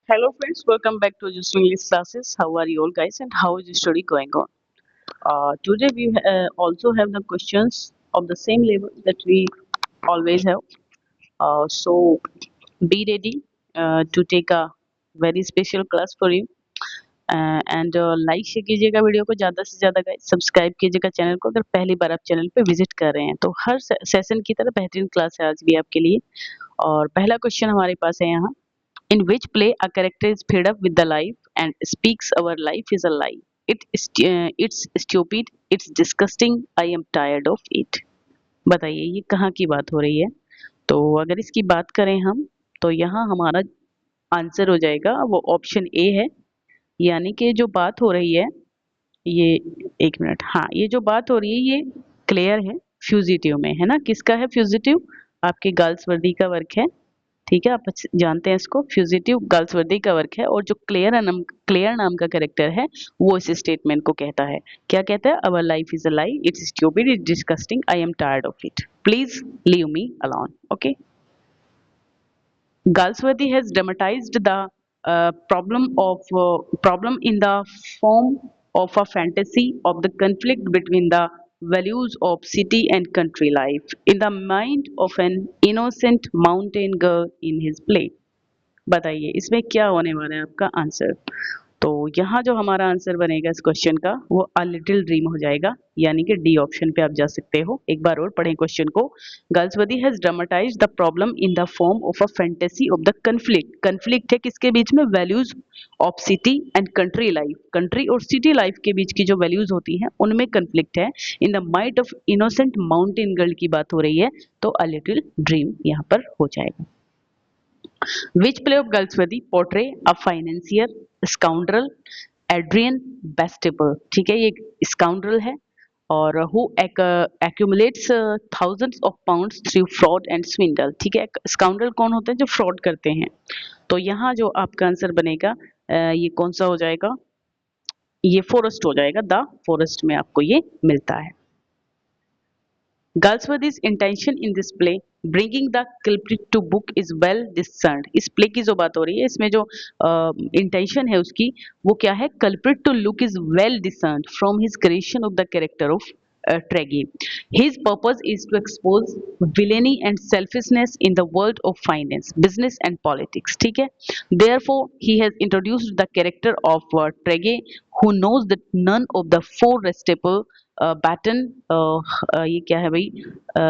Hello friends, welcome back to Just English classes. How are you all guys and how is the study going on? Today we also have the questions of the same level that we always have. So be ready to take a very special class for you. And like share कीजिएगा video को ज़्यादा से ज़्यादा guys, subscribe कीजिएगा channel को अगर पहली बार आप चैनल पे विजिट कर रहे हैं तो हर सेशन की तरह बेहतरीन क्लास है आज भी आपके लिए। और पहला क्वेश्चन हमारे पास है यहाँ, in which play a character is fed up with the life and speaks our life is a lie. It's stupid, it's disgusting, I am tired of it. बताइए ये कहाँ की बात हो रही है? तो अगर इसकी बात करें हम तो यहाँ हमारा आंसर हो जाएगा वो ऑप्शन ए है। यानी कि जो बात हो रही है ये, एक मिनट, हाँ ये जो बात हो रही है ये क्लियर है, फ्यूजिटिव में है ना। किसका है फ्यूजिटिव? आपके गर्ल्स वर्दी का वर्क है। ठीक है, आप जानते हैं इसको, फ्यूजिटिव गर्ल्स वर्दी का वर्क है। और जो क्लियर नाम का कैरेक्टर है वो इस स्टेटमेंट को कहता है, क्या कहता है? Our life is a lie, it's stupid, it's disgusting, I am tired of it, please leave me alone. Okay, Galsworthy has dramatized the problem in the form of a fantasy of the conflict between the values of city and country life in the mind of an innocent mountain girl in his play. बताइए इसमें क्या होने वाला है आपका answer? तो यहाँ जो हमारा आंसर बनेगा इस क्वेश्चन का वो अ लिटिल ड्रीम हो जाएगा, यानी कि डी ऑप्शन पे आप जा सकते हो। एक बार और पढ़ें क्वेश्चन को। Galsworthy has dramatised the problem in the form of a fantasy of the conflict. Conflict है किसके बीच में? Values of city and country life. Country और सिटी लाइफ के बीच की जो वैल्यूज होती हैं उनमें कन्फ्लिक्ट है। In the mind of innocent mountain girl की बात हो रही है, तो अ लिटिल ड्रीम यहाँ पर हो जाएगा। Which play of Galsworthy portray a financier scoundrel Adrian Bastable? ठीक है, ये scoundrel है और who accumulates thousands of pounds through fraud and swindle। ठीक है, scoundrel कौन होते हैं? जो fraud करते हैं। तो यहाँ जो आपका आंसर बनेगा ये कौन सा हो जाएगा? ये फॉरेस्ट हो जाएगा, द फॉरेस्ट में आपको ये मिलता है। Galsworthy's intention in this play, bringing the culprit to book, is well discerned। इस प्ले की जो बात हो रही है इसमें जो इंटेंशन है उसकी वो क्या है? culprit to look is well discerned from his creation of the character of Tregi. His purpose is to expose villainy and selfishness in the world of finance, business and politics। ठीक है, therefore he has introduced the character of Tregi, who knows that none of the four restable baton, ये क्या है भाई?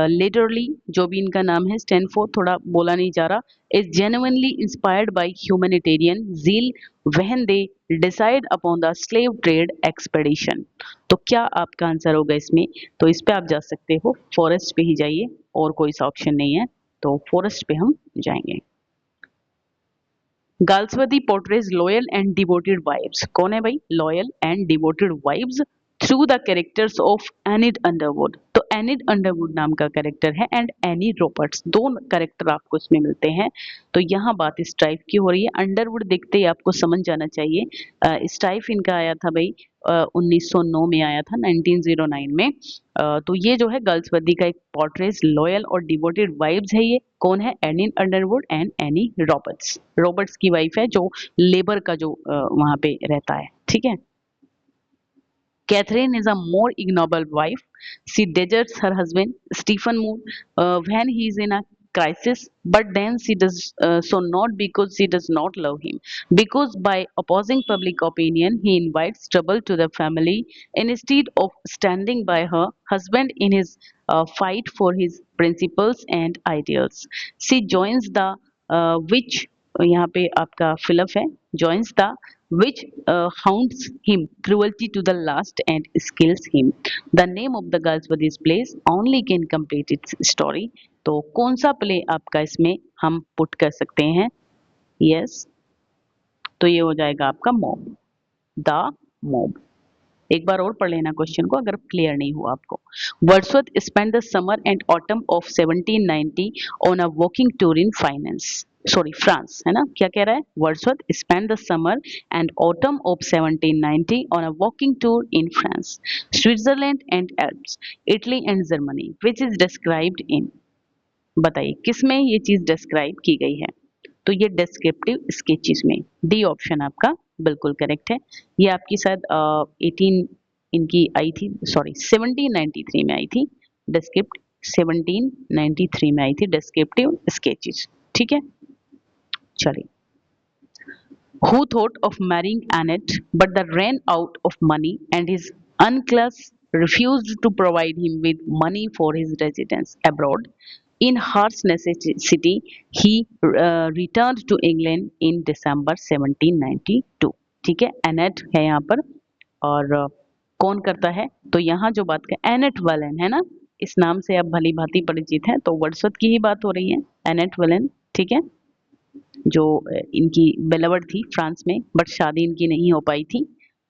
Literally जो भी इनका नाम है स्टैंड फॉर, थोड़ा बोला नहीं जा रहा, is genuinely inspired by humanitarian zeal when they decide upon the slave trade expedition। तो क्या आपका आंसर होगा इसमें? तो इस पे आप जा सकते हो, फॉरेस्ट पे ही जाइए और कोई सा ऑप्शन नहीं है, तो फॉरेस्ट पे हम जाएंगे। Galsworthy portrays loyal and devoted wives. कौन है भाई? Loyal and devoted wives through the characters of Enid Underwood. तो एनिड अंडरवुड नाम का कैरेक्टर है एंड एनी रॉबर्ट्स, दो कैरेक्टर आपको इसमें मिलते हैं। तो यहाँ बात स्ट्राइफ की हो रही है। अंडरवुड देखते ही आपको समझ जाना चाहिए स्ट्राइफ इनका आया था भाई 1909 में आया था, 1909 में। तो ये जो है गर्ल्सवर्दी का एक पोर्ट्रेट लॉयल और डिवोटेड वाइब्स है। ये कौन है? Annie Underwood and Annie Roberts. Roberts की वाइफ है जो लेबर का जो वहां पे रहता है। ठीक है, Catherine is a more ignoble wife. She deserts her husband, Stephen Moore, when he is in a crisis, but then she does so not because she does not love him, because by opposing public opinion, he invites trouble to the family instead of standing by her husband in his fight for his principles and ideals. She joins the which यहाँ पे आपका fill up है, joins the which hounds him cruelty to the last and kills him. The name of the Galsworthy's plays only can complete its story। तो कौन सा play आपका इसमें हम पुट कर सकते हैं? यस, तो ये हो जाएगा आपका मॉब, द मॉब। एक बार और पढ़ लेना क्वेश्चन को अगर क्लियर नहीं हुआ आपको। Wordsworth spend the summer and autumn of 1790 on a walking tour in France, है ना? क्या कह रहा है? Wordsworth spend the summer and autumn of 1790 on a walking tour in France, Switzerland and Alps, Italy and Germany, which is described in. बताइए किसमें ये चीज डिस्क्राइब की गई है? तो ये डिस्क्रिप्टिव स्केचेस में डी ऑप्शन आपका बिल्कुल करेक्ट है। ये आपकी शायद 18 इनकी आई थी, सॉरी 1793 में आई थी डिस्क्रिप्ट, 1793 में आई थी डिस्क्रिप्टिव स्केचेस। ठीक है, चलिए। Who thought of marrying Annette, but that ran out of money, and his uncles refused to provide him with money for his residence abroad. In harsh necessity, he returned to England in December 1792. ठीक है, Annette है यहाँ पर। और कौन करता है, तो यहाँ जो बात कर एनेट वेलन है ना, इस नाम से आप भली भांति परिचित हैं, तो वर्ड्सवर्थ की ही बात हो रही है, एनेट वेलन। ठीक है, जो इनकी बेलवर्ड थी फ्रांस में, बट शादी इनकी नहीं हो पाई थी।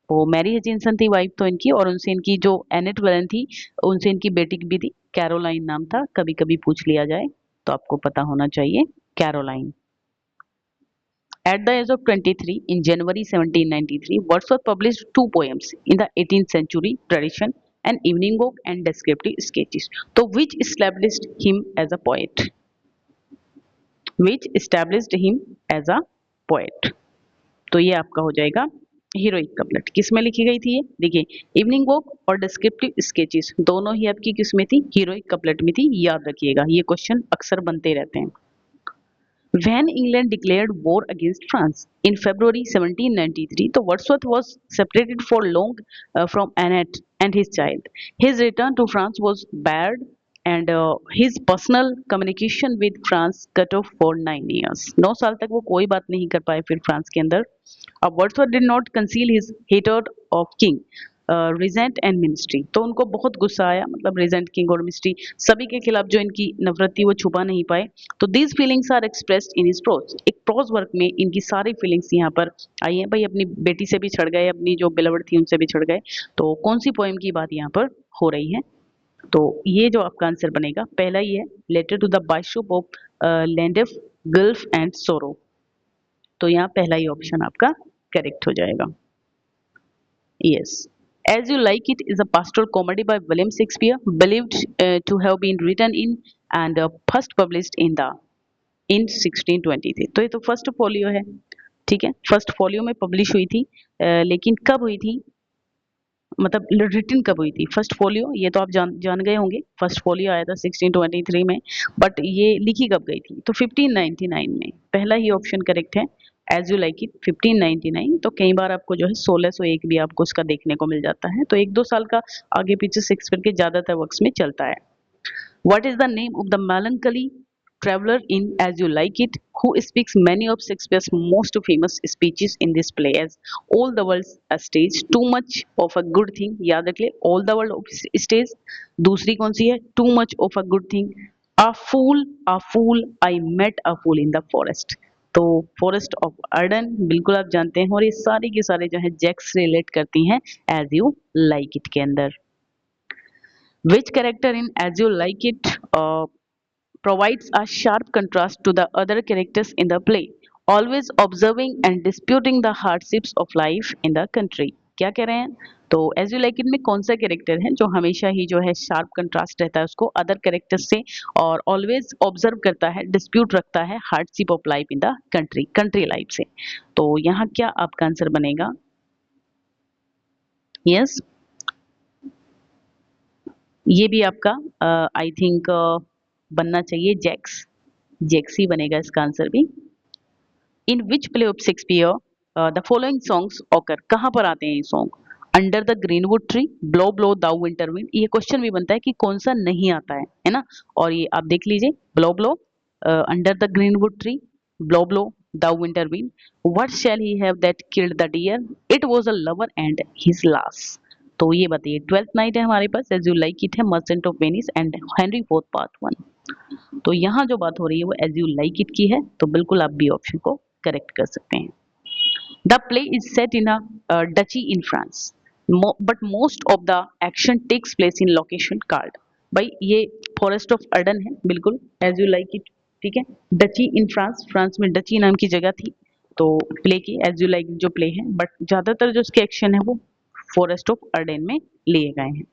वो मैरी हचिंसन थी वाइफ तो इनकी, और उनसे इनकी जो एनेट वेलन थी, उनसे इनकी बेटी भी थी, कैरोलाइन नाम था, कभी कभी पूछ लिया जाए तो आपको पता होना चाहिए, Caroline. At the age of 23 in January 1793, Wordsworth published two poems in the 18th century tradition, An Evening Walk and Descriptive Sketches, तो which established him as a poet, which established him as a poet। तो ये आपका हो जाएगा heroic couplet. किस में लिखी गई थी ये, देखिए इवनिंग वॉक और डिस्क्रिप्टिव स्केचेस दोनों ही आपकी किस में थी, हीरोइक कपलेट में थी, याद रखिएगा, ये क्वेश्चन अक्सर बनते रहते हैं। When England declared war against France in February 1793, the Wordsworth was separated for long from Annette and his child. His return to France was barred, and his personal communication with France cut off for 9 years. 9 साल तक वो कोई बात नहीं कर पाए फिर France के अंदर। अब Wordsworth did not conceal his hatred of king, regent and ministry, तो उनको बहुत गुस्सा आया, मतलब रिजेंट, किंग और मिनिस्ट्री सभी के खिलाफ जो इनकी नफरत थी वो छुपा नहीं पाए। तो these feelings are expressed in his prose, एक प्रोज वर्क में इनकी सारी फीलिंग्स यहाँ पर आई हैं। भाई अपनी बेटी से भी छड़ गए, अपनी जो बिलवर्ड थी उनसे भी छड़ गए, तो कौन सी पोएम की बात यहाँ पर हो रही है, तो ये जो आपका आंसर बनेगा पहला ही है, letter to the bishop of Llandaff, gulf and sorrow, तो यहाँ पहला ही ऑप्शन आपका करेक्ट हो जाएगा। Yes, As You Like It is a pastoral comedy by William Shakespeare, believed to have been written in and first published in 1623। तो ये तो first folio है, ठीक है, फर्स्ट फोलियो में पब्लिश हुई थी, लेकिन कब हुई थी, मतलब रिटन कब हुई थी फर्स्ट फोलियो, ये तो आप जान गए होंगे, फर्स्ट फोलियो आया था 1623 में, बट ये लिखी कब गई थी, तो 1599 में, पहला ही ऑप्शन करेक्ट है, एज यू लाइक इट 1599। तो कई बार आपको जो है 1601 भी आपको उसका देखने को मिल जाता है, तो 1-2 साल का आगे पीछे शेक्सपियर के ज्यादातर वर्क्स में चलता है। What is the name of the melancholy traveler in As You Like It, who speaks many of Shakespeare's most famous speeches in this play as all the world's a stage, too much of a good thing, याद रखिए all the world of stage, दूसरी कौन सी है, too much of a good thing, a fool, I met a fool in the forest, तो forest of Ardern बिल्कुल आप जानते हैं, और ये सारी के सारे जो है जैक्स से रिलेट करती हैं एज यू लाइक इट के अंदर। Which character in As You Like It provides a sharp contrast to the other characters in the play, always observing and disputing the hardships of life in the country? क्या कह रहे हैं, तो as you like it में कौन सा character है जो हमेशा ही जो है शार्प कंट्रास्ट रहता है उसको अदर कैरेक्टर्स से, और ऑलवेज ऑब्जर्व करता है, डिस्प्यूट रखता है hardship of life in the country life से, तो यहाँ क्या आपका आंसर बनेगा, यस ये भी आपका आई थिंक बनना चाहिए जैक्स ही बनेगा इसका आंसर भी। In which play of Shakespeare the following songs occur, कहाँ पर आते हैं ये song, under the greenwood tree, blow blow thou winter wind, ये क्वेश्चन भी बनता है कि कौन सा नहीं आता है ना, और ये आप देख लीजिए blow blow, under the greenwood tree, blow blow thou winter wind, what shall he have that killed the deer, it was a lover and his lass, तो ये बताइए। ट्वेल्थ नाइट है हमारे पास, एज यू लाइक इट है, merchant of Venice and Henry fourth part 1, तो यहाँ जो बात हो रही है वो एज यू लाइक इट की है, तो बिल्कुल आप बी ऑप्शन को करेक्ट कर सकते हैं। The play is set in a duchy in France, but most of the action takes place in location card, भाई ये फॉरेस्ट ऑफ अर्डन है, बिल्कुल एज यू लाइक इट, ठीक है, डची इन फ्रांस, फ्रांस में डची नाम की जगह थी, तो प्ले की एज यू लाइक जो प्ले है, बट ज्यादातर जो उसके एक्शन है वो फॉरेस्ट ऑफ अर्डेन में लिए गए हैं।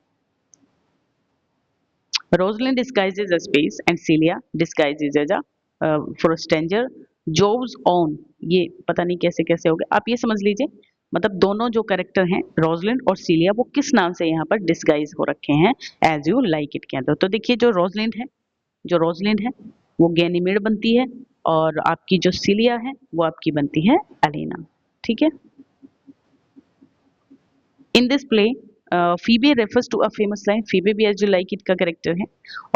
Rosalind disguises as space and Celia disguises as a for a stranger Jove's on, ये पता नहीं कैसे कैसे हो गया, आप ये समझ लीजिए मतलब दोनों जो कैरेक्टर हैं रोजलिंड और सीलिया वो किस नाम से यहाँ पर डिस्गाइज हो रखे हैं एज यू लाइक इट के अंदर। तो देखिए जो रोजलिंड है वो गैनीमेड बनती है और आपकी जो सीलिया है वो आपकी बनती है एलिना। ठीक है। In this play Phebe refers to a famous line, Phebe भी एज यू लाइक इट का कैरेक्टर है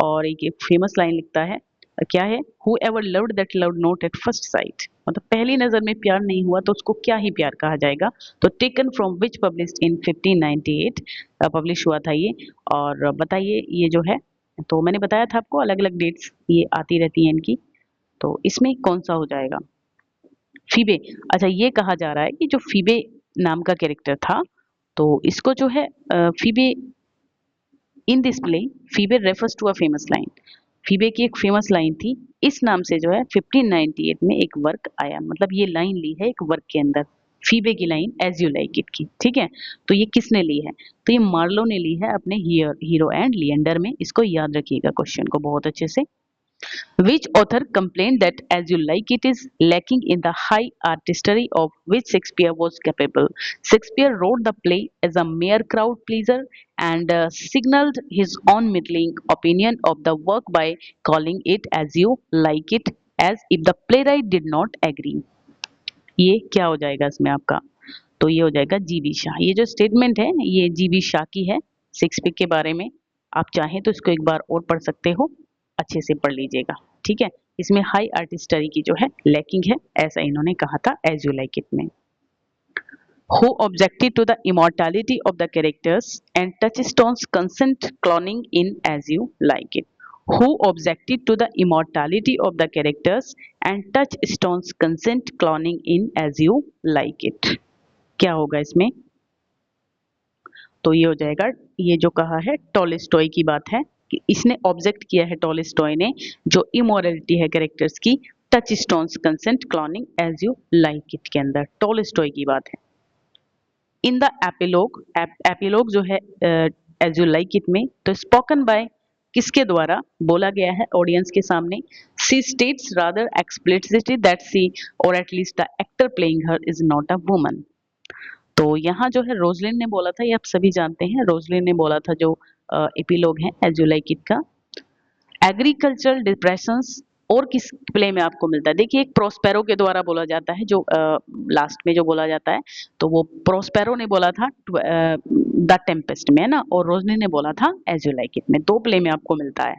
और एक फेमस लाइन लिखता है, क्या है, who ever loved that loved not at first sight, मतलब पहली नजर में प्यार नहीं हुआ तो उसको क्या ही प्यार कहा जाएगा। तो taken from which published in 1598, publish हुआ था ये। और बताइए ये जो है, तो मैंने बताया था आपको अलग अलग डेट्स ये आती रहती हैं इनकी, तो इसमें कौन सा हो जाएगा, फीबे। अच्छा ये कहा जा रहा है कि जो फीबे नाम का कैरेक्टर था तो इसको जो है Phebe in this play, Phebe refers to a famous line, Phebe की एक फेमस लाइन थी, इस नाम से जो है 1598 में एक वर्क आया, मतलब ये लाइन ली है एक वर्क के अंदर, फीबे की line As you like It की। ठीक है। तो ये किसने ली है, तो ये मार्लो ने ली है अपने हीरो एंड लिएंडर में, इसको याद रखिएगा क्वेश्चन को बहुत अच्छे से। Which author complained that As You Like It is lacking in the high artistry of which Shakespeare was capable? Shakespeare wrote the play as a mere crowd pleaser and signaled his own middling opinion of the work by calling it As You Like It, as if the playwright did not agree. ये क्या हो जाएगा इसमें आपका, तो ये हो जाएगा जीबी शाह। ये जो स्टेटमेंट है ये जीबी शाह की है शेक्सपियर के बारे में, आप चाहें तो इसको एक बार और पढ़ सकते हो, अच्छे से पढ़ लीजिएगा। ठीक है। इसमें हाई आर्टिस्टरी की जो है लैकिंग है, ऐसा इन्होंने कहा था एज यू लाइक इट में। Who objected to the immortality of the characters and Touchstone's consent cloning in As You Like It? Who objected to the immortality of the characters and Touchstone's consent cloning in As You Like It? क्या होगा इसमें, तो ये हो जाएगा, ये जो कहा है टॉलस्टॉय की बात है कि इसने ऑब्जेक्ट किया है टॉलस्टॉय ने जो इमोरलिटी है कैरेक्टर्स की touchstone's consent clowning as you like it के अंदर, टॉलस्टॉय की बात है। इन द एपिलोग, एपिलोग जो है एज यू लाइक इट में, तो स्पोकन बाय किसके द्वारा बोला गया है ऑडियंस के सामने, सी स्टेट्स रादर एक्सप्लिसिटली दैट सी और at least the actor playing her is not a woman. तो यहाँ जो है रोजलिन ने बोला था, ये आप सभी जानते हैं, रोजलिन ने बोला था जो एपिलोग है एज यू लाइक इट का। एग्रीकल्चरल डिप्रेशंस और किस प्ले में आपको मिलता है, देखिए एक प्रोस्पेरो के द्वारा बोला जाता है जो लास्ट में जो बोला जाता है, तो वो प्रोस्पेरो ने बोला था द टेम्पेस्ट में है ना, और रोजलिन ने बोला था एज यू लाइक इट में, दो प्ले में आपको मिलता है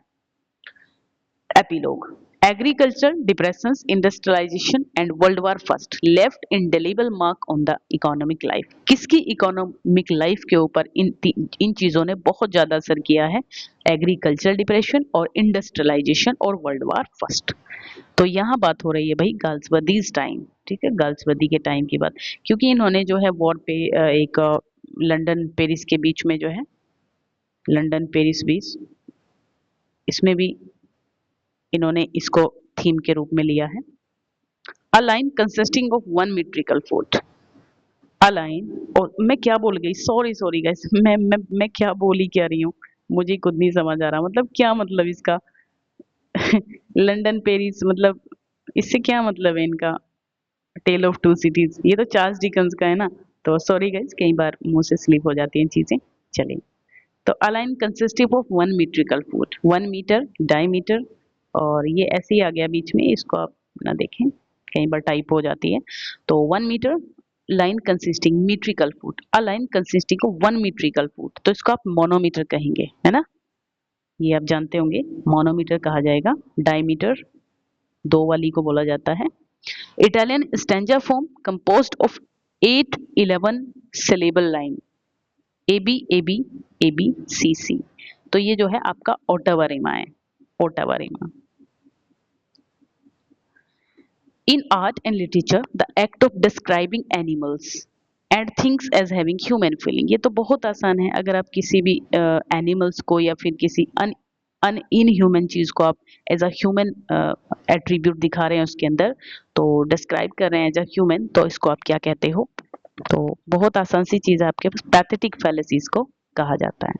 epilogue. Agriculture depressions industrialisation and world war first left indelible mark on the economic life, किसकी इकोनॉमिक लाइफ के ऊपर इन चीजों ने बहुत ज्यादा असर किया है, एग्रीकल्चर डिप्रेशन और इंडस्ट्रियलाइजेशन और वर्ल्ड वार फर्स्ट। तो यहाँ बात हो रही है भाई गाल्सवर्दीज टाइम, ठीक है, गाल्सवर्दी के टाइम की बात, क्योंकि इन्होंने जो है वॉर पे एक लंदन पेरिस के बीच में जो है लंदन पेरिस बीच, इसमें भी इन्होंने इसको थीम के रूप में लिया है। A line consisting of one metrical foot, a line, और मैं क्या बोल गई, सॉरी सॉरी गाइस, मैं क्या बोली क्या रही हूँ, मुझे खुद नहीं समझ आ रहा, मतलब क्या मतलब इसका लंदन पेरिस, मतलब इससे क्या मतलब है इनका, टेल ऑफ टू सिटीज, ये तो चार्ल्स डिकन्स का है ना, तो सॉरी गाइस कई बार मुंह से स्लिप हो जाती हैं चीजें। चलिए, तो a line consisting of one metrical foot, 1 metre dimeter, और ये ऐसे ही आ गया बीच में, इसको आप ना देखें कई बार टाइप हो जाती है, तो 1 metre line consisting metrical foot, a line consisting of 1 metrical foot, तो इसको आप मोनोमीटर कहेंगे है ना, ये आप जानते होंगे मोनोमीटर कहा जाएगा। डायमीटर दो वाली को बोला जाता है। Italian stanza form composed of 8-11 syllable line, A B A B A B C C, तो ये जो है आपका ओटावा रिमा है, ottava rima. In art and literature, the act of describing animals and things as having human feeling, ये तो बहुत आसान है, अगर आप किसी भी एनिमल्स को या फिर किसी अन इनह्यूमन चीज को आप एज अ ह्यूमन एट्रीब्यूट दिखा रहे हैं उसके अंदर, तो डिस्क्राइब कर रहे हैं एज अ ह्यूमन, तो इसको आप क्या कहते हो, तो बहुत आसान सी चीज है आपके पास, पैथेटिक फैलेसीज को कहा जाता है।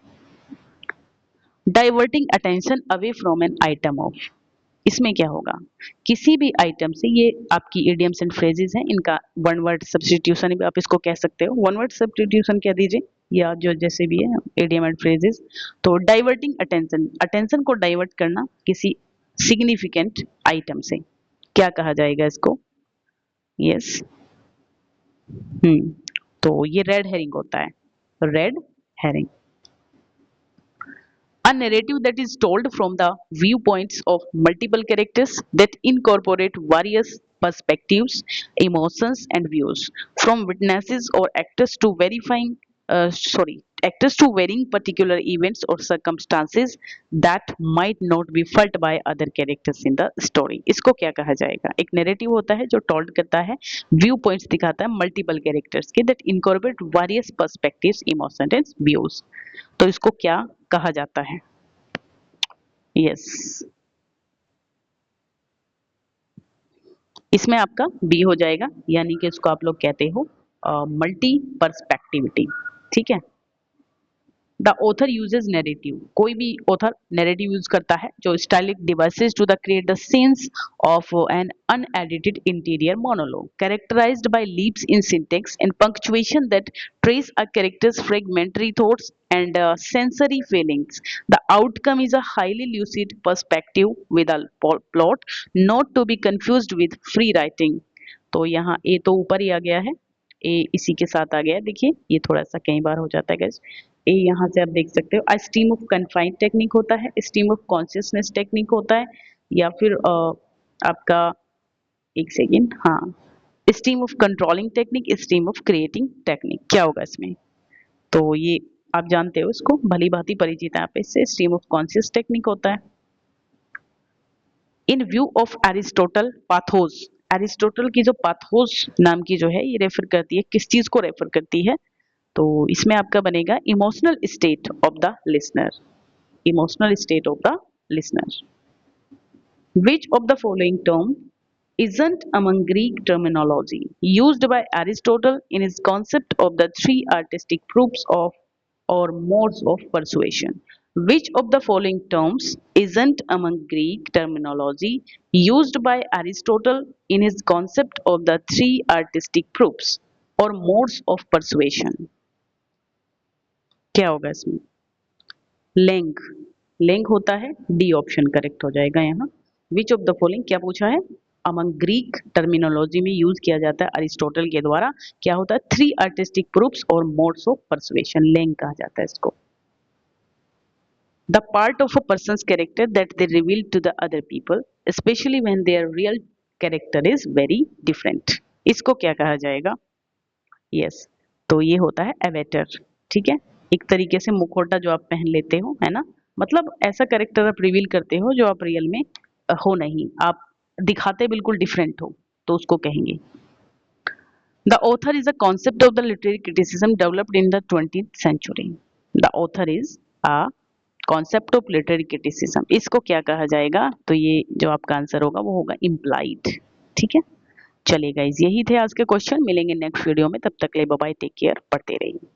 Diverting attention away from an item of, इसमें क्या होगा, किसी भी आइटम से, ये आपकी इडियम्स एंड फ्रेजेस हैं, इनका वन वर्ड सब्स्टिट्यूशन भी आप इसको कह सकते हो, वन वर्ड सब्स्टिट्यूशन कह दीजिए, या जो जैसे भी है इडियम एंड फ्रेजेस। तो डाइवर्टिंग अटेंशन, अटेंशन को डाइवर्ट करना किसी सिग्निफिकेंट आइटम से, क्या कहा जाएगा इसको? यस, तो ये रेड हेरिंग होता है, red herring. A narrative that is told from the viewpoints of multiple characters that incorporate various perspectives, emotions, and views, from witnesses or actors to actors to varying particular events or circumstances that might not be felt by other characters in the story. इसको क्या कहा जाएगा? एक narrative होता है जो told करता है, व्यू पॉइंट्स दिखाता है मल्टीपल कैरेक्टर्स के, that incorporate various perspectives, emotions, and views. तो इसको क्या कहा जाता है? यस, इसमें आपका बी हो जाएगा, यानी कि इसको आप लोग कहते हो मल्टी पर्सपेक्टिविटी। ठीक है, द ऑथर यूजेज नैरेटिव, कोई भी ऑथर नैरेटिव यूज करता है जो stylistic devices to the create the sense of an unedited interior monologue characterised by leaps in syntax and punctuation that trace a character's fragmentary thoughts and sensory feelings. The outcome is a highly lucid perspective with a plot, not to be confused with free writing. तो यहाँ ए तो ऊपर ही आ गया है, ए इसी के साथ आ गया है, देखिए ये थोड़ा सा कई बार हो जाता है गैस। ए यहाँ से आप देख सकते हो, स्ट्रीम ऑफ कन्फाइंड टेक्निक होता है, स्ट्रीम ऑफ कॉन्शियसनेस टेक्निक होता है, या फिर आपका एक सेकेंड, हाँ, stream of controlling technique, stream of creating technique, क्या होगा इसमें? तो ये आप जानते हो, इसको भली भांति परिचित है आप इससे, स्ट्रीम ऑफ कॉन्शियस टेक्निक होता है। इन view of Aristotle, pathos, Aristotle की जो पाथोस नाम की जो है, ये रेफर करती है, किस चीज को रेफर करती है? तो इसमें आपका बनेगा emotional state of the listener, emotional state of the listener. Which of the following term isn't among Greek terminology used by Aristotle in his concept of the three artistic proofs of or modes of persuasion? Which of the following terms isn't among Greek terminology used by Aristotle in his concept of the three artistic proofs or modes of persuasion? क्या होगा इसमें? Laing, Laing होता है, D option correct हो जाएगा यहाँ। Which of the following क्या पूछा है? अमंग ग्रीक टर्मिनोलॉजी में यूज किया जाता है अरिस्टोटल के द्वारा, क्या होता है? थ्री आर्टिस्टिक प्रूफ्स और मोड्स ऑफ परसुएशन, लेंग कहा जाता है इसको। The part of a person's character that they reveal to the other people specially when their real character is very different, इसको क्या कहा जाएगा? यस, तो ये होता है एवेटर। ठीक है, एक तरीके से मुखौटा जो आप पहन लेते हो, है ना, मतलब ऐसा कैरेक्टर आप रिवील करते हो जो आप रियल में हो नहीं, आप दिखाते बिल्कुल डिफरेंट हो, तो उसको कहेंगे। The author is a concept of the literary criticism developed in the 20th century. The author is a concept of literary criticism, इसको क्या कहा जाएगा? तो ये जो आपका आंसर होगा वो होगा इम्प्लाइड। ठीक है, चलिए गाइज, यही थे आज के क्वेश्चन, मिलेंगे नेक्स्ट वीडियो में, तब तक ले बाय बाय, टेक केयर, पढ़ते रहिए।